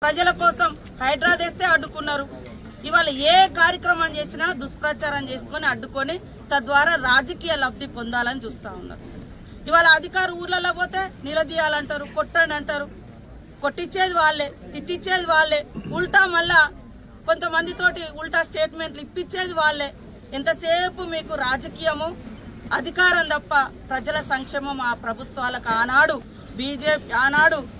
ప్రజల కోసం హైడ్రా తెస్తే అడ్డుకున్నారు. ఇవాళ ఏ కార్యక్రమం చేసినా దుష్ప్రచారం చేసుకొని అడ్డుకొని తద్వారా రాజకీయ లబ్ధి పొందాలని చూస్తా ఉన్నారు. ఇవాళ అధికారు ఊర్లలో పోతే నిలదీయాలంటారు, కొట్టండి అంటారు. కొట్టించేది వాళ్ళే, తిట్టించేది వాళ్ళే, ఉల్టా మళ్ళా కొంతమందితోటి ఉల్టా స్టేట్మెంట్లు ఇప్పించేది వాళ్ళే. ఎంతసేపు మీకు రాజకీయము అధికారం తప్ప ప్రజల సంక్షేమం ఆ ప్రభుత్వాలకు ఆనాడు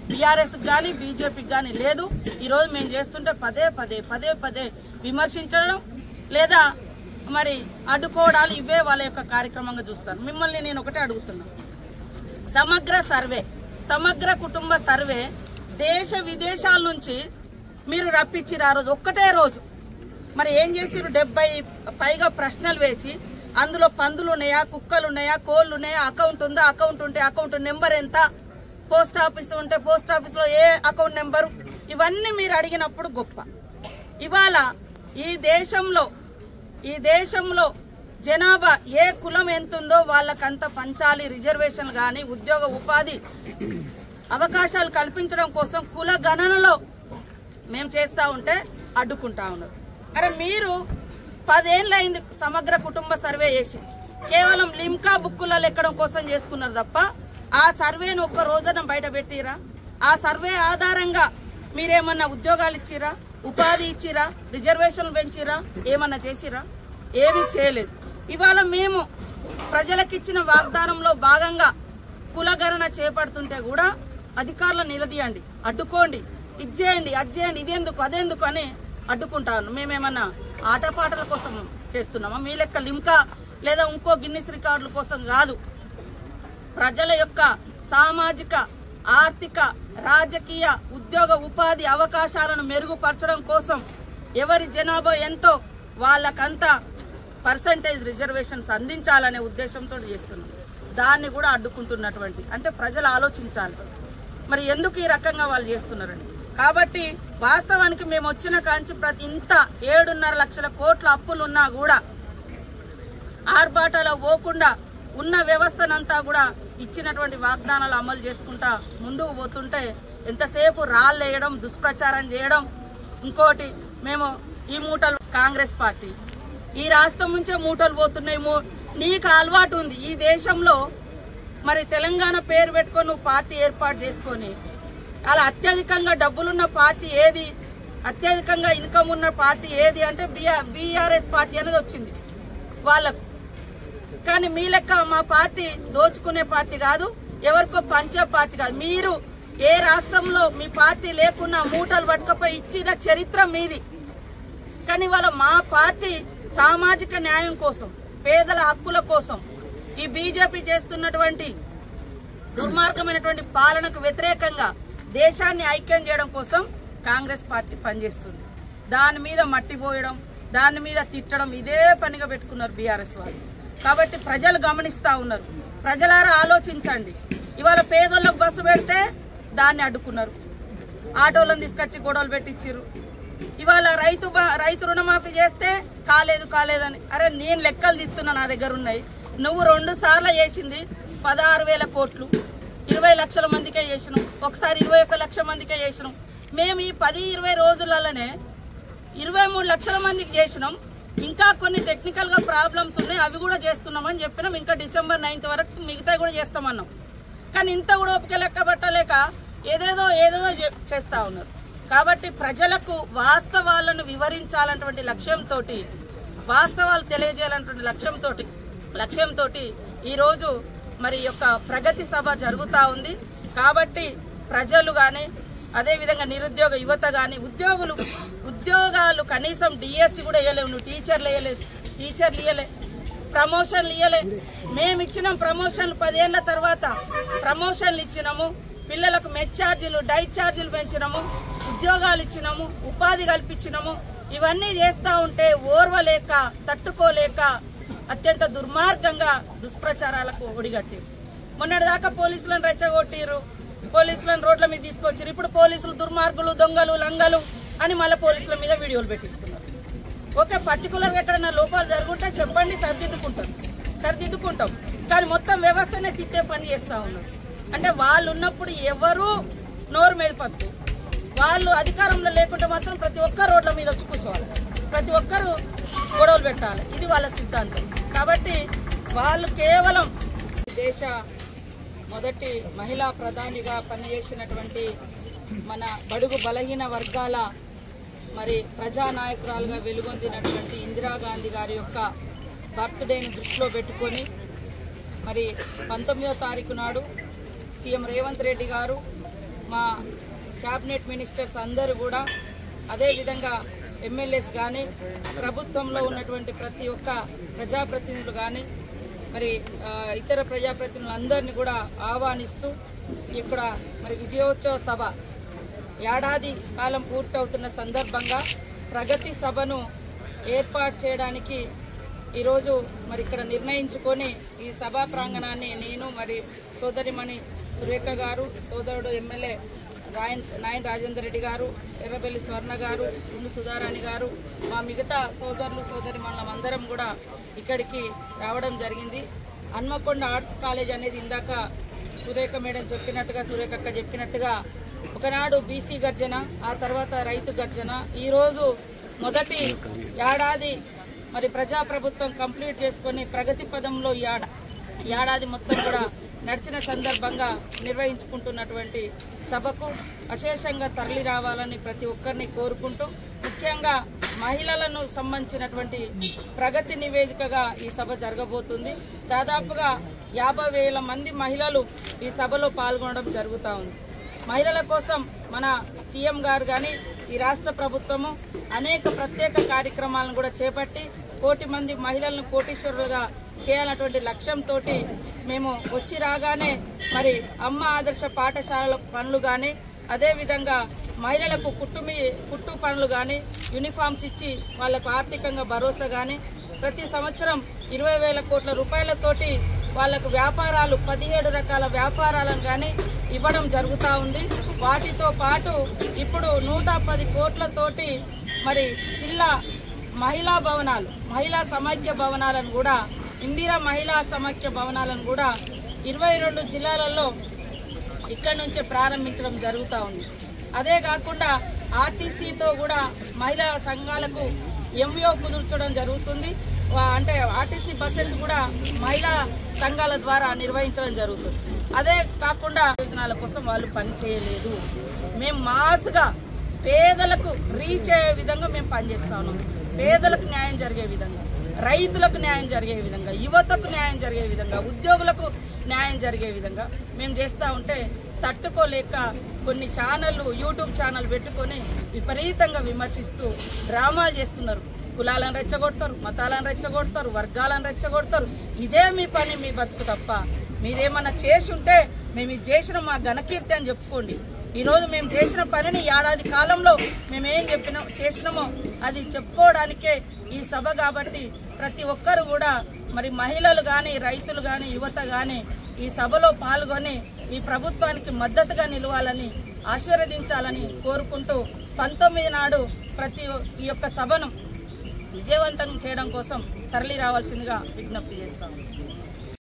బీఆర్ఎస్ కానీ బీజేపీకి కానీ లేదు. ఈరోజు మేము చేస్తుంటే పదే పదే విమర్శించడం లేదా మరి అడ్డుకోవడాలు ఇవే వాళ్ళ యొక్క కార్యక్రమంగా చూస్తారు. మిమ్మల్ని నేను ఒకటే అడుగుతున్నా, సమగ్ర కుటుంబ సర్వే దేశ విదేశాల నుంచి మీరు రప్పించిరు. ఆ రోజు ఒక్కటే రోజు మరి ఏం చేసిరు? 70 పైగా ప్రశ్నలు వేసి అందులో పందులు ఉన్నాయా, కుక్కలు ఉన్నాయా, కోళ్ళు ఉన్నాయా, అకౌంట్ ఉందా, అకౌంట్ ఉంటే అకౌంట్ నెంబర్ ఎంత, పోస్ట్ ఆఫీస్ ఉంటే పోస్ట్ ఆఫీస్లో ఏ అకౌంట్ నెంబరు, ఇవన్నీ మీరు అడిగినప్పుడు గొప్ప. ఇవాళ ఈ దేశంలో జనాభా ఏ కులం ఎంతుందో వాళ్ళకంత పంచాలి. రిజర్వేషన్ కానీ ఉద్యోగ ఉపాధి అవకాశాలు కల్పించడం కోసం కుల గణనలో మేము చేస్తూ ఉంటే అడ్డుకుంటా ఉన్నారు. అరే మీరు 10 ఏళ్ళైంది సమగ్ర కుటుంబ సర్వే చేసి కేవలం లిమ్కా బుక్కులలో ఎక్కడం కోసం చేసుకున్నారు తప్ప ఆ సర్వేను ఒక్క రోజున బయట పెట్టిరా? ఆ సర్వే ఆధారంగా మీరేమన్నా ఉద్యోగాలు ఇచ్చిరా, ఉపాధి ఇచ్చిరా, రిజర్వేషన్లు పెంచిరా, ఏమన్నా చేసిరా? ఏమీ చేయలేదు. ఇవాళ మేము ప్రజలకిచ్చిన వాగ్దానంలో భాగంగా కులగణన చేపడుతుంటే కూడా అధికారులను నిలదీయండి, అడ్డుకోండి, ఇచ్చేయండి, అజ్జేయండి, ఇదేందుకు అదేందుకు అని అడ్డుకుంటాను. మేమేమన్నా ఆటపాటల కోసం చేస్తున్నామా? మీ లెక్క లిమ్కా లేదా ఇంకో గిన్నిస్ రికార్డుల కోసం కాదు. ప్రజల యొక్క సామాజిక, ఆర్థిక, రాజకీయ, ఉద్యోగ ఉపాధి అవకాశాలను మెరుగుపరచడం కోసం ఎవరి జనాభా ఎంతో వాళ్ళకంతా పర్సంటేజ్ రిజర్వేషన్స్ అందించాలనే ఉద్దేశంతో చేస్తున్నాం. దాన్ని కూడా అడ్డుకుంటున్నటువంటి అంటే ప్రజలు ఆలోచించాలి మరి ఎందుకు ఈ రకంగా వాళ్ళు చేస్తున్నారని. కాబట్టి వాస్తవానికి మేము వచ్చిన కాంచి ఇంత 7.5 లక్షల కోట్ల అప్పులున్నా కూడా ఆర్భాటాలు పోకుండా ఉన్న వ్యవస్థనంతా కూడా ఇచ్చినటువంటి వాగ్దానాలు అమలు చేసుకుంటా ముందుకు పోతుంటే ఎంతసేపు రాళ్ళేయడం, దుష్ప్రచారం చేయడం. ఇంకోటి మేము ఈ మూటలు కాంగ్రెస్ పార్టీ ఈ రాష్ట్రం నుంచే మూటలు పోతున్నాయి. నీకు అలవాటు ఉంది ఈ దేశంలో మరి తెలంగాణ పేరు పెట్టుకొని నువ్వు పార్టీ ఏర్పాటు చేసుకొని అలా అత్యధికంగా డబ్బులున్న పార్టీ ఏది, అత్యధికంగా ఇన్కమ్ ఉన్న పార్టీ ఏది అంటే బీఆర్ఎస్ పార్టీ అనేది వచ్చింది వాళ్ళకు. కానీ మీ లెక్క మా పార్టీ దోచుకునే పార్టీ కాదు, ఎవరికో పంచే పార్టీ కాదు. మీరు ఏ రాష్ట్రంలో మీ పార్టీ లేకున్నా మూటలు పట్టుకపోయి ఇచ్చిన చరిత్ర మీది. కానీ వాళ్ళ మా పార్టీ సామాజిక న్యాయం కోసం, పేదల హక్కుల కోసం, ఈ బీజేపీ చేస్తున్నటువంటి దుర్మార్గమైనటువంటి పాలనకు వ్యతిరేకంగా దేశాన్ని ఐక్యం చేయడం కోసం కాంగ్రెస్ పార్టీ పనిచేస్తుంది. దాని మీద మట్టిపోయడం, దాని మీద తిట్టడం ఇదే పనిగా పెట్టుకున్నారు బీఆర్ఎస్ వాళ్ళు. కాబట్టి ప్రజలు గమనిస్తా ఉన్నారు. ప్రజలారా ఆలోచించండి. ఇవాళ పేదోళ్ళకు బస్సు పెడితే దాన్ని అడ్డుకున్నారు, ఆటోలను తీసుకొచ్చి గొడవలు పెట్టించారు. ఇవాళ రైతు రుణమాఫీ చేస్తే కాలేదని. అరే నేను లెక్కలు తిస్తున్నా, నా దగ్గర ఉన్నాయి. నువ్వు 2 సార్లు చేసింది 16,000 కోట్లు, 20 లక్షల మందికే చేసినాం. ఒకసారి 21 లక్షల మందికే చేసినాం. మేము ఈ 10-20 రోజులలోనే 23 లక్షల మందికి చేసినాం. ఇంకా కొన్ని టెక్నికల్ గా ప్రాబ్లమ్స్ ఉన్నాయి, అవి కూడా చేస్తున్నామని చెప్పినాం. ఇంకా December 9th వరకు మిగతా కూడా చేస్తామన్నాం. కానీ ఇంత కూడా ఓపిక లెక్క పట్టలేక ఏదేదో చేస్తా ఉన్నారు. కాబట్టి ప్రజలకు వాస్తవాలను వివరించాలన్నటువంటి లక్ష్యంతో, వాస్తవాలు తెలియజేయాలన్నటువంటి లక్ష్యంతో ఈరోజు మరి యొక్క ప్రగతి సభ జరుగుతూ ఉంది. కాబట్టి ప్రజలు కానీ అదేవిధంగా నిరుద్యోగ యువత కానీ ఉద్యోగాలు కనీసం డిఎస్సి కూడా ఇవ్వలేవు. నువ్వు టీచర్లు ఇవ్వలే, ప్రమోషన్లు ఇవ్వలే. మేము ఇచ్చినాం ప్రమోషన్లు 10 ఏళ్ల తర్వాత ప్రమోషన్లు ఇచ్చినాము. పిల్లలకు మెస్ ఛార్జీలు, డైట్ ఛార్జీలు పెంచినాము, ఉద్యోగాలు ఇచ్చినాము, ఉపాధి కల్పించినాము. ఇవన్నీ చేస్తూ ఉంటే ఓర్వలేక, తట్టుకోలేక అత్యంత దుర్మార్గంగా దుష్ప్రచారాలకు ఒడిగట్టారు. మొన్నటిదాకా పోలీసులను రెచ్చగొట్టిరు, పోలీసులను రోడ్ల మీద తీసుకొచ్చారు. ఇప్పుడు పోలీసులు దుర్మార్గులు, దొంగలు, లంగలు అని మళ్ళీ పోలీసుల మీద వీడియోలు పెట్టిస్తున్నారు. ఓకే, పర్టికులర్గా ఎక్కడైనా లోపాలు జరుగుంటే చెప్పండి, సరిదిద్దుకుంటాం. కానీ మొత్తం వ్యవస్థనే తిట్టే పని చేస్తూ ఉన్నారు. అంటే వాళ్ళు ఉన్నప్పుడు ఎవరు నోరు మీద పత్తు, వాళ్ళు అధికారంలో లేకుంటే మాత్రం ప్రతి ఒక్కరు రోడ్ల మీద వచ్చి కూర్చోవాలి, ప్రతి ఒక్కరు గొడవలు పెట్టాలి. ఇది వాళ్ళ సిద్ధాంతం. కాబట్టి వాళ్ళు కేవలం దేశ మొదటి మహిళా ప్రధానిగా పనిచేసినటువంటి మన బడుగు బలహీన వర్గాల మరి ప్రజానాయకురాలుగా వెలుగొందినటువంటి ఇందిరాగాంధీ గారి యొక్క బర్త్డేని దృష్టిలో పెట్టుకొని మరి 19వ తారీఖు నాడు సీఎం రేవంత్ రెడ్డి గారు, మా క్యాబినెట్ మినిస్టర్స్ అందరూ కూడా, అదేవిధంగా ఎమ్మెల్యేస్ కానీ, ప్రభుత్వంలో ఉన్నటువంటి ప్రతి ఒక్క ప్రజాప్రతినిధులు కానీ, మరి ఇతర ప్రజాప్రతినిధులందరినీ కూడా ఆహ్వానిస్తూ ఇక్కడ మరి విజయోత్సవ సభ ఏడాది కాలం పూర్తవుతున్న సందర్భంగా ప్రగతి సభను ఏర్పాటు చేయడానికి ఈరోజు మరి ఇక్కడ నిర్ణయించుకొని ఈ సభా ప్రాంగణాన్ని నేను మరి సోదరిమణి సురేఖ గారు, సోదరుడు ఎమ్మెల్యే నాయన రాజేందర్ రెడ్డి గారు, ఎర్రబెల్లి స్వర్ణ గారు, గుండు సుధారాణి గారు, మా మిగతా సోదరులు సోదరిమణులం అందరం కూడా ఇక్కడికి రావడం జరిగింది. హన్మకొండ ఆర్ట్స్ కాలేజ్ అనేది ఇందాక సురేఖ మేడం చెప్పినట్టుగా, సురేఖ అక్క చెప్పినట్టుగా ఒకనాడు బీసీ గర్జన, ఆ తర్వాత రైతు గర్జన, ఈరోజు మొదటి ఏడాది మరి ప్రజాప్రభుత్వం కంప్లీట్ చేసుకొని ప్రగతి పదంలో ఏడాది మొత్తం కూడా నడిచిన సందర్భంగా నిర్వహించుకుంటున్నటువంటి సభకు అశేషంగా తరలి రావాలని ప్రతి ఒక్కరిని కోరుకుంటూ, ముఖ్యంగా మహిళలను సంబంధించినటువంటి ప్రగతి నివేదికగా ఈ సభ జరగబోతుంది. దాదాపుగా 50,000 మంది మహిళలు ఈ సభలో పాల్గొనడం జరుగుతూ ఉంది. మహిళల కోసం మన సీఎం గారు కానీ ఈ రాష్ట్ర ప్రభుత్వము అనేక ప్రత్యేక కార్యక్రమాలను కూడా చేపట్టి 1 కోటి మంది మహిళలను కోటీశ్వరులుగా చేయాలన్నటువంటి లక్ష్యంతో మేము వచ్చి రాగానే మరి అమ్మ ఆదర్శ పాఠశాలల పనులు కానీ, అదేవిధంగా మహిళలకు కుట్టు పనులు కానీ, యూనిఫామ్స్ ఇచ్చి వాళ్లకు ఆర్థికంగా భరోసా కానీ, ప్రతి సంవత్సరం 20,000 కోట్ల రూపాయలతోటి వాళ్లకు వ్యాపారాలు 17 రకాల వ్యాపారాలను కానీ ఇవ్వడం జరుగుతూ ఉంది. వాటితో పాటు ఇప్పుడు 110 కోట్లతోటి మరి జిల్లా మహిళా భవనాలు, మహిళా సమైక్య భవనాలను కూడా, ఇందిరా మహిళా సమైక్య భవనాలను కూడా 22 జిల్లాలలో ఇక్కడి నుంచే ప్రారంభించడం జరుగుతూ ఉంది. అదే కాకుండా ఆర్టీసీతో కూడా మహిళా సంఘాలకు ఎంఓ కుదుర్చడం జరుగుతుంది. అంటే ఆర్టీసీ బస్సెస్ కూడా మహిళా సంఘాల ద్వారా నిర్వహించడం జరుగుతుంది. అదే కాకుండా యోజనాల కోసం వాళ్ళు పనిచేయలేదు. మేము మాస్గా పేదలకు రీచ్ అయ్యే విధంగా మేము పనిచేస్తా ఉన్నాం. పేదలకు న్యాయం జరిగే విధంగా, రైతులకు న్యాయం జరిగే విధంగా, యువతకు న్యాయం జరిగే విధంగా, ఉద్యోగులకు న్యాయం జరిగే విధంగా మేము చేస్తూ ఉంటే తట్టుకోలేక కొన్ని ఛానళ్ళు, యూట్యూబ్ ఛానల్ పెట్టుకొని విపరీతంగా విమర్శిస్తూ డ్రామాలు చేస్తున్నారు. కులాలను రెచ్చగొడతారు, మతాలను రెచ్చగొడతారు, వర్గాలను రెచ్చగొడతారు. ఇదే మీ పని, మీ బతుకు తప్ప మీరేమన్నా చేసి ఉంటే మేము ఇది చేసిన మా ఘనకీర్తి అని చెప్పుకోండి. ఈరోజు మేము చేసిన పనిని ఏడాది కాలంలో మేమేం చేసినామో అది చెప్పుకోవడానికే ఈ సభ. కాబట్టి ప్రతి ఒక్కరు కూడా మరి మహిళలు కానీ, రైతులు కానీ, యువత కానీ ఈ సభలో పాల్గొని ఈ ప్రభుత్వానికి మద్దతుగా నిలవాలని, ఆశీర్వదించాలని కోరుకుంటూ 19 నాడు ఈ యొక్క సభను విజయవంతం చేయడం కోసం తరలి రావాల్సిందిగా విజ్ఞప్తి చేస్తాము.